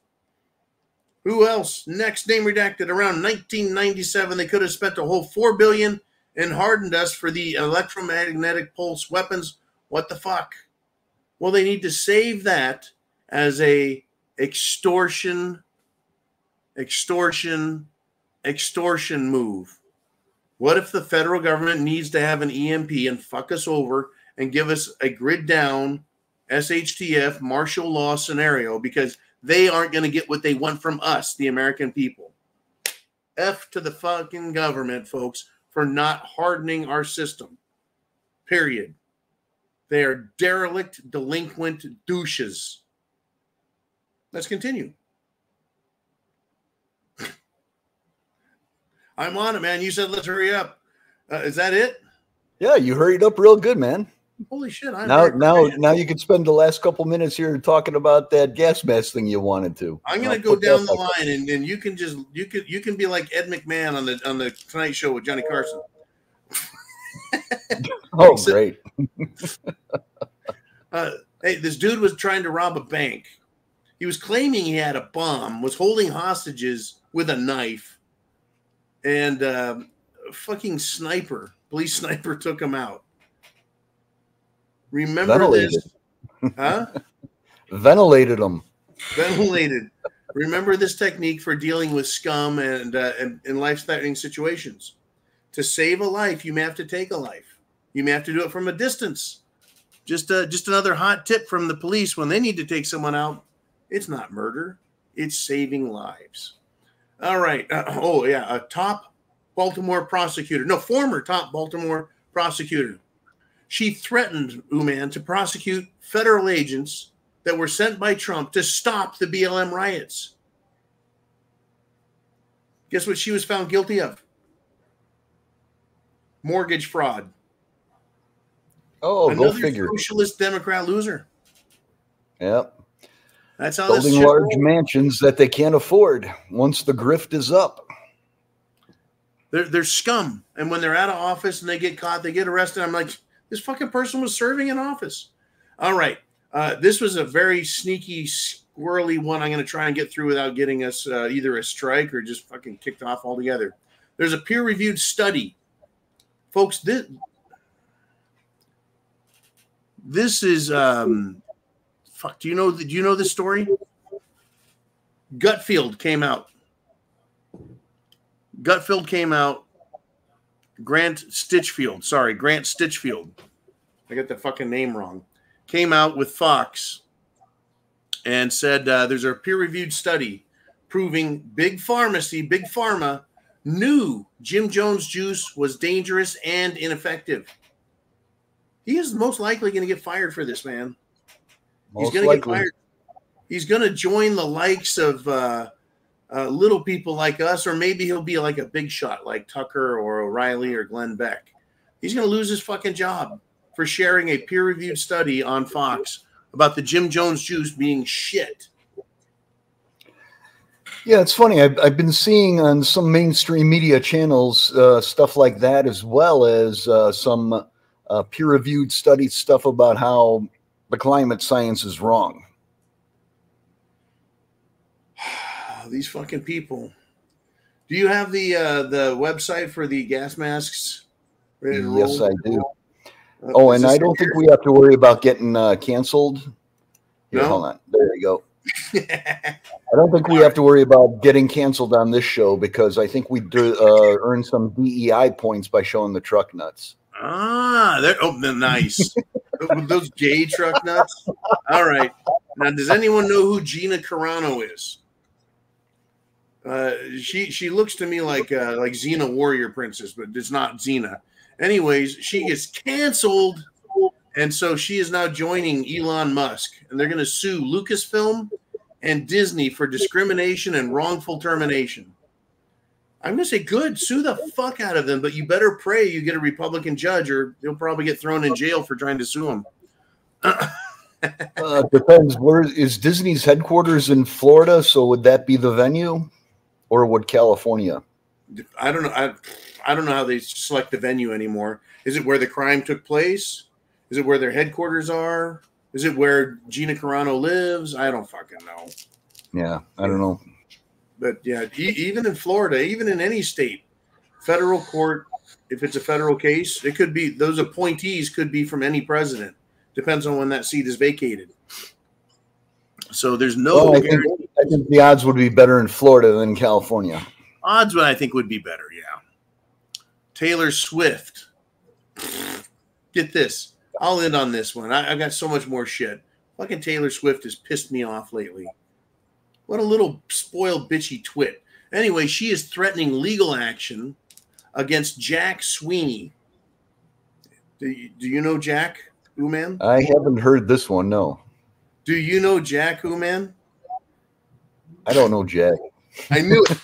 Who else? Next, name redacted. Around 1997, they could have spent a whole $4 billion and hardened us for the electromagnetic pulse weapons. What the fuck? Well, they need to save that as a extortion move. What if the federal government needs to have an EMP and fuck us over and give us a grid down SHTF martial law scenario because they aren't going to get what they want from us, the American people? F to the fucking government, folks, for not hardening our system. Period. They are derelict, delinquent douches. Let's continue. I'm on it, man. You said let's hurry up. Is that it? Yeah, you hurried up real good, man. Holy shit! Now you can spend the last couple minutes here talking about that gas mask thing you wanted to. I'm gonna go down the line, and you can just you can be like Ed McMahon on the Tonight Show with Johnny Carson. Oh, great! Hey, this dude was trying to rob a bank. He was claiming he had a bomb, was holding hostages with a knife, and a fucking police sniper took him out. Remember Ventilated. this? Huh? Ventilated them. Ventilated. Remember this technique for dealing with scum and in life-threatening situations. To save a life, you may have to take a life. You may have to do it from a distance. Just another hot tip from the police when they need to take someone out. It's not murder. It's saving lives. All right. A top Baltimore prosecutor. No, former top Baltimore prosecutor. She threatened Uman to prosecute federal agents that were sent by Trump to stop the BLM riots. Guess what she was found guilty of? Mortgage fraud. Oh, another go figure. Socialist Democrat loser. Yep. That's how building this large mansions that they can't afford once the grift is up. They're scum. And when they're out of office and they get caught, they get arrested. I'm like, this fucking person was serving in office. All right. This was a very sneaky, squirrely one I'm going to try and get through without getting us either a strike or just fucking kicked off altogether. There's a peer-reviewed study. Folks, this is fuck. Do you know this story? Gutfield came out. Grant Stitchfield. I got the fucking name wrong. Came out with Fox and said there's a peer-reviewed study proving Big Pharma knew Jim Jones juice was dangerous and ineffective. He is most likely going to get fired for this, man. He's going to get fired. He's going to join the likes of little people like us, or maybe he'll be like a big shot like Tucker or O'Reilly or Glenn Beck. He's going to lose his fucking job for sharing a peer-reviewed study on Fox about the Jim Jones juice being shit. Yeah, it's funny. I've been seeing on some mainstream media channels stuff like that, as well as some peer-reviewed study stuff about how the climate science is wrong. These fucking people. Do you have the website for the gas masks ready to roll? Yes, I do. And I don't think we have to worry about getting canceled. Here, No? Hold on. There you go. I don't think we have to worry about getting canceled on this show because I think we earn some DEI points by showing the truck nuts. They're nice. Those gay truck nuts. All right. Now, does anyone know who Gina Carano is? She looks to me like Xena Warrior Princess, but it's not Xena. Anyways, she is canceled, and so she is now joining Elon Musk, and they're going to sue Lucasfilm and Disney for discrimination and wrongful termination. I'm going to say, good, sue the fuck out of them, but you better pray you get a Republican judge, or you'll probably get thrown in jail for trying to sue them. Depends. Where is Disney's headquarters in Florida? So would that be the venue, or would California? I don't know. I don't know how they select the venue anymore. Is it where the crime took place? Is it where their headquarters are? Is it where Gina Carano lives? I don't fucking know. Yeah, I don't know. But yeah, even in Florida, even in any state, federal court, if it's a federal case, it could be, those appointees could be from any president. Depends on when that seat is vacated. So there's no. Well, I think the odds would be better in Florida than California. Odds, I think, would be better. Yeah. Taylor Swift. Get this. I'll end on this one. I got so much more shit. Fucking Taylor Swift has pissed me off lately. What a little spoiled bitchy twit. Anyway, she is threatening legal action against Jack Sweeney. Do you know Jack Uman? I haven't heard this one, no. Do you know Jack Uman? I don't know Jack. I knew it.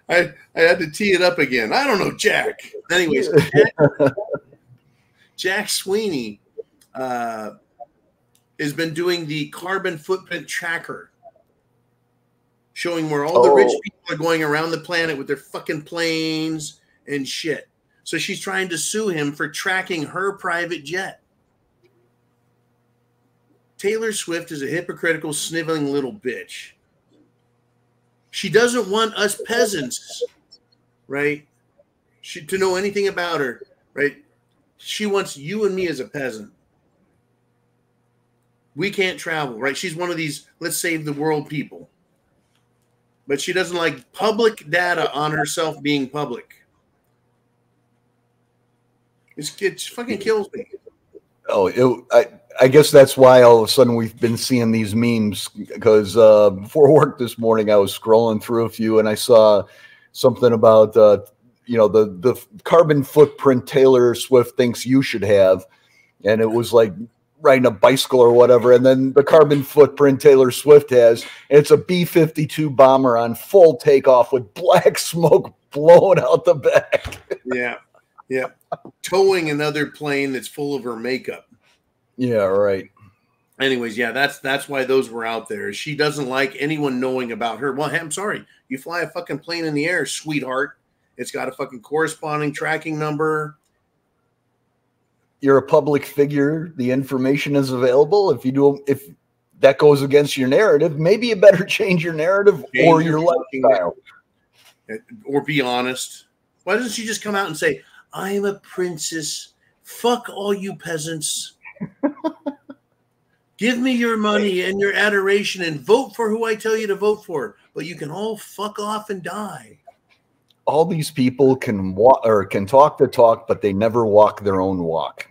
I had to tee it up again. I don't know Jack. Anyways, Jack Sweeney has been doing the carbon footprint tracker, showing where all the rich people are going around the planet with their fucking planes and shit. So she's trying to sue him for tracking her private jet. Taylor Swift is a hypocritical, sniveling little bitch. She doesn't want us peasants, right, to know anything about her, right? She wants you and me as a peasant. We can't travel, right? She's one of these let's save the world people. But she doesn't like public data on herself being public. It fucking kills me. Oh, I guess that's why all of a sudden we've been seeing these memes, because before work this morning I was scrolling through a few and I saw something about the carbon footprint Taylor Swift thinks you should have, and it was like riding a bicycle or whatever, and then the carbon footprint Taylor Swift has, and it's a B-52 bomber on full takeoff with black smoke blowing out the back. Yeah, towing another plane that's full of her makeup. Yeah, right. Anyways, yeah, that's why those were out there. She doesn't like anyone knowing about her. Well, I'm sorry. You fly a fucking plane in the air, sweetheart. It's got a fucking corresponding tracking number. You're a public figure. The information is available. If that goes against your narrative, maybe you better change your narrative or your lifestyle. Or be honest. Why doesn't she just come out and say, I'm a princess. Fuck all you peasants. Give me your money and your adoration and vote for who I tell you to vote for. But you can all fuck off and die. All these people can walk or can talk the talk, but they never walk their own walk.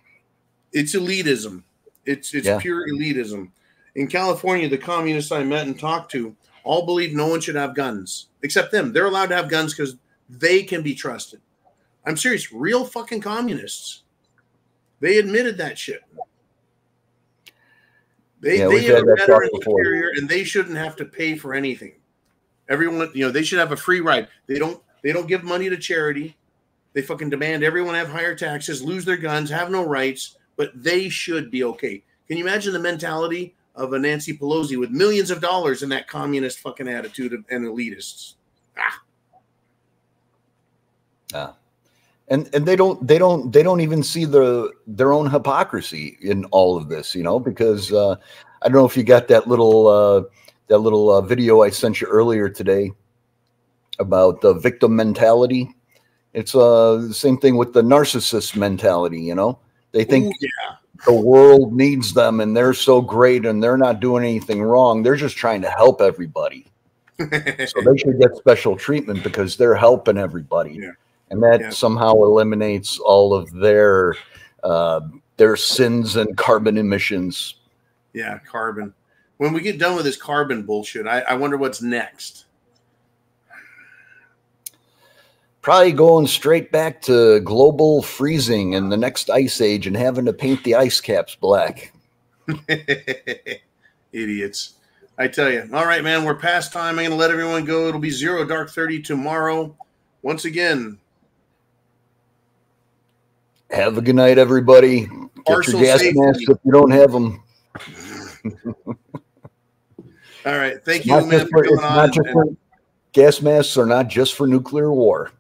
It's elitism. It's pure elitism. In California, the communists I met and talked to all believe no one should have guns, except them. They're allowed to have guns because they can be trusted. I'm serious. Real fucking communists. They admitted that shit. They have a better and superior, and they shouldn't have to pay for anything. Everyone, they should have a free ride. They don't give money to charity. They fucking demand everyone have higher taxes, lose their guns, have no rights, but they should be okay. Can you imagine the mentality of a Nancy Pelosi with millions of dollars in that communist fucking attitude and elitists? And they don't even see their own hypocrisy in all of this, because I don't know if you got that little video I sent you earlier today about the victim mentality. It's the same thing with the narcissist mentality. They think the world needs them and they're so great and they're not doing anything wrong. They're just trying to help everybody. So they should get special treatment because they're helping everybody. Yeah. And that somehow eliminates all of their their sins and carbon emissions. Yeah, carbon. When we get done with this carbon bullshit, I wonder what's next. Probably going straight back to global freezing and the next ice age and having to paint the ice caps black. Idiots. I tell you. All right, man, we're past time. I'm going to let everyone go. It'll be 0 dark 30 tomorrow. Once again, have a good night, everybody. Get your gas masks if you don't have them. All right. Thank you, man, for coming on. Gas masks are not just for nuclear war.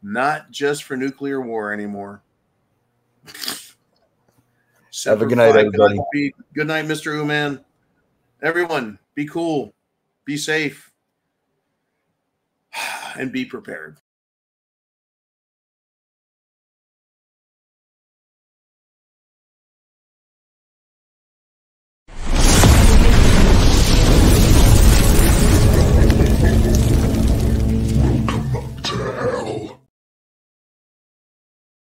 Not just for nuclear war anymore. Have a good night, everybody. Good night, Mr. Uman. Everyone, be cool, be safe, and be prepared.